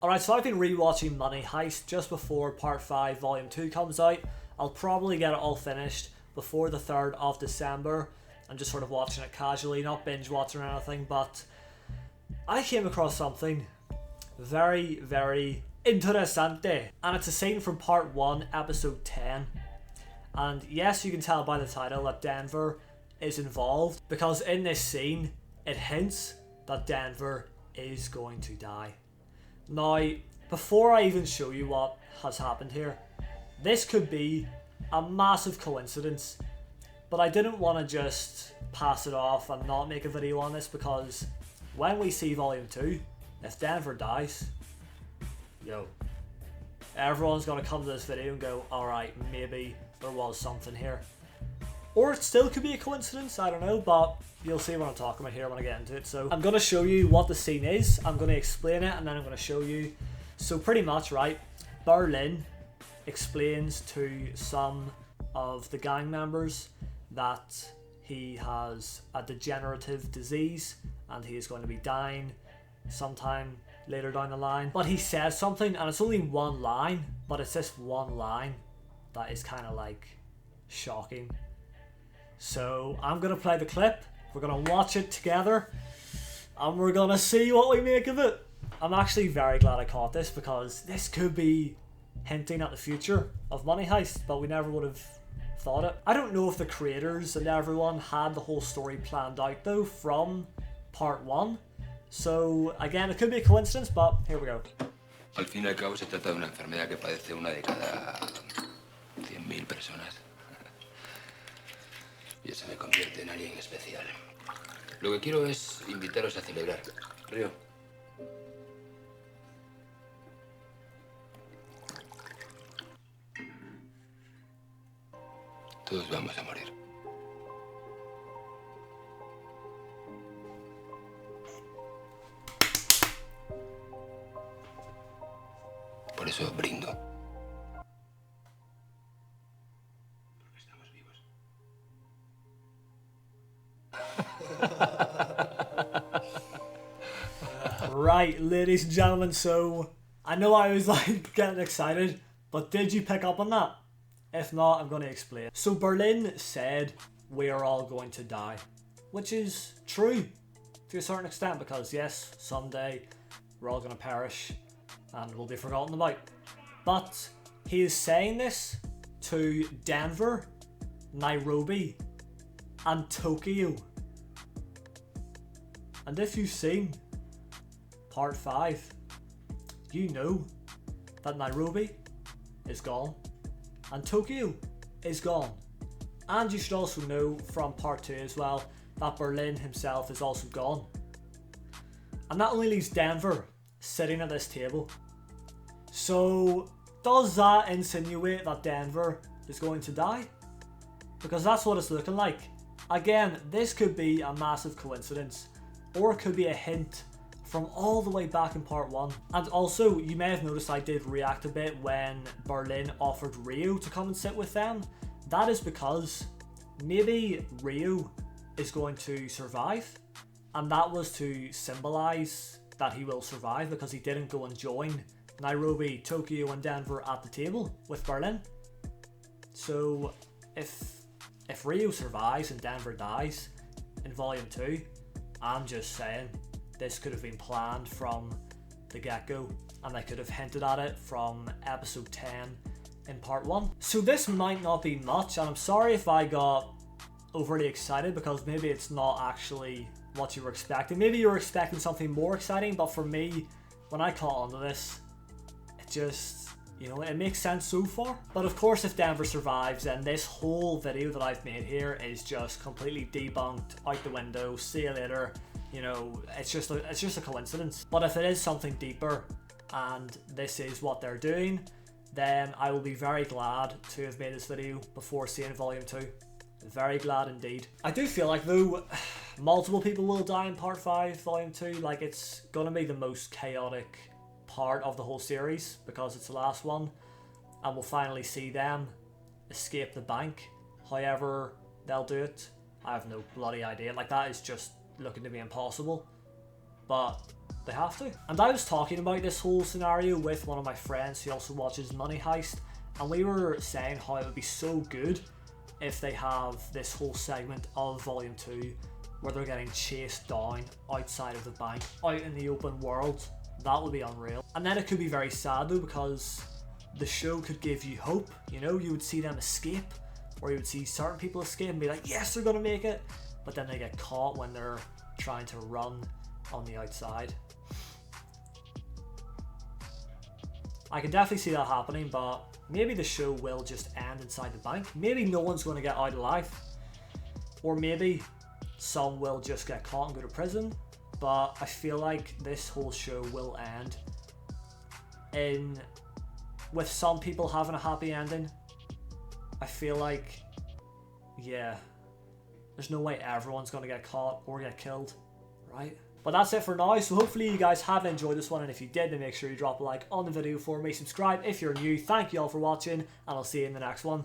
Alright, so I've been rewatching Money Heist just before Part 5 Volume 2 comes out. I'll probably get it all finished before the 3rd of December. I'm just sort of watching it casually, not binge watching or anything, but I came across something very, very interessante. And it's a scene from Part 1, Episode 10. And yes, you can tell by the title that Denver is involved, because in this scene, it hints that Denver is going to die. Now, before I even show you what has happened here, this could be a massive coincidence, but I didn't want to just pass it off and not make a video on this, because when we see Volume 2, if Denver dies, yo, everyone's going to come to this video and go, alright, maybe there was something here. Or it still could be a coincidence, I don't know, but you'll see what I'm talking about here when I get into it. So I'm going to show you what the scene is, I'm going to explain it, and then I'm going to show you. So pretty much, right, Berlin explains to some of the gang members that he has a degenerative disease and he is going to be dying sometime later down the line. But he says something, and it's only one line, but it's this one line that is kind of like shocking. So I'm going to play the clip, we're going to watch it together, and we're going to see what we make of it. I'm actually very glad I caught this, because this could be hinting at the future of Money Heist, but we never would have thought it. I don't know if the creators and everyone had the whole story planned out though from Part 1. So again, it could be a coincidence, but here we go. Al fin y al cabo se trata de una enfermedad que padece una de cada 100.000 personas. Y eso me convierte en alguien especial. Lo que quiero es invitaros a celebrar. Río. Todos vamos a morir. Por eso brindo. Porque estamos vivos. Right, ladies and gentlemen, so I know I was like getting excited, but did you pick up on that? If not, I'm going to explain. So Berlin said, we are all going to die, which is true to a certain extent, because yes, someday we're all going to perish and we'll be forgotten about. But he is saying this to Denver, Nairobi and Tokyo. And if you've seen Part 5, you know that Nairobi is gone and Tokyo is gone. And you should also know from Part 2 as well that Berlin himself is also gone. And that only leaves Denver sitting at this table. So does that insinuate that Denver is going to die? Because that's what it's looking like. Again, this could be a massive coincidence, or it could be a hint from all the way back in Part 1. And also, you may have noticed I did react a bit when Berlin offered Rio to come and sit with them. That is because maybe Rio is going to survive, and that was to symbolise that he will survive, because he didn't go and join Nairobi, Tokyo and Denver at the table with Berlin. So if Rio survives and Denver dies in Volume 2, I'm just saying this could have been planned from the get-go, and they could have hinted at it from Episode 10 in Part 1. So this might not be much, and I'm sorry if I got overly excited, because maybe it's not actually what you were expecting. Maybe you were expecting something more exciting, but for me, when I caught onto this, it just, you know, it makes sense so far. But of course, if Denver survives, then this whole video that I've made here is just completely debunked, out the window, see you later. You know, it's just a coincidence. But if it is something deeper, and this is what they're doing, then I will be very glad to have made this video before seeing Volume 2. Very glad indeed. I do feel like, though, multiple people will die in Part 5, Volume 2. Like, it's gonna be the most chaotic part of the whole series, because it's the last one, and we'll finally see them escape the bank. However they'll do it, I have no bloody idea. Like, that is just looking to be impossible. But They have to. And I was talking about this whole scenario with one of my friends who also watches Money Heist, and we were saying how it would be so good if they have this whole segment of Volume 2 where they're getting chased down outside of the bank, out in the open world. That would be unreal. And then it could be very sad though, because the show could give you hope. You know, you would see them escape, or you would see certain people escape and be like, yes, they're gonna make it, but then they get caught when they're trying to run on the outside. I can definitely see that happening, but maybe the show will just end inside the bank. Maybe no one's going to get out alive, or maybe some will just get caught and go to prison. But I feel like this whole show will end with some people having a happy ending. I feel like, yeah, there's no way everyone's going to get caught or get killed, right? But that's it for now, so hopefully you guys have enjoyed this one, and if you did, then make sure you drop a like on the video for me, subscribe if you're new. Thank you all for watching, and I'll see you in the next one.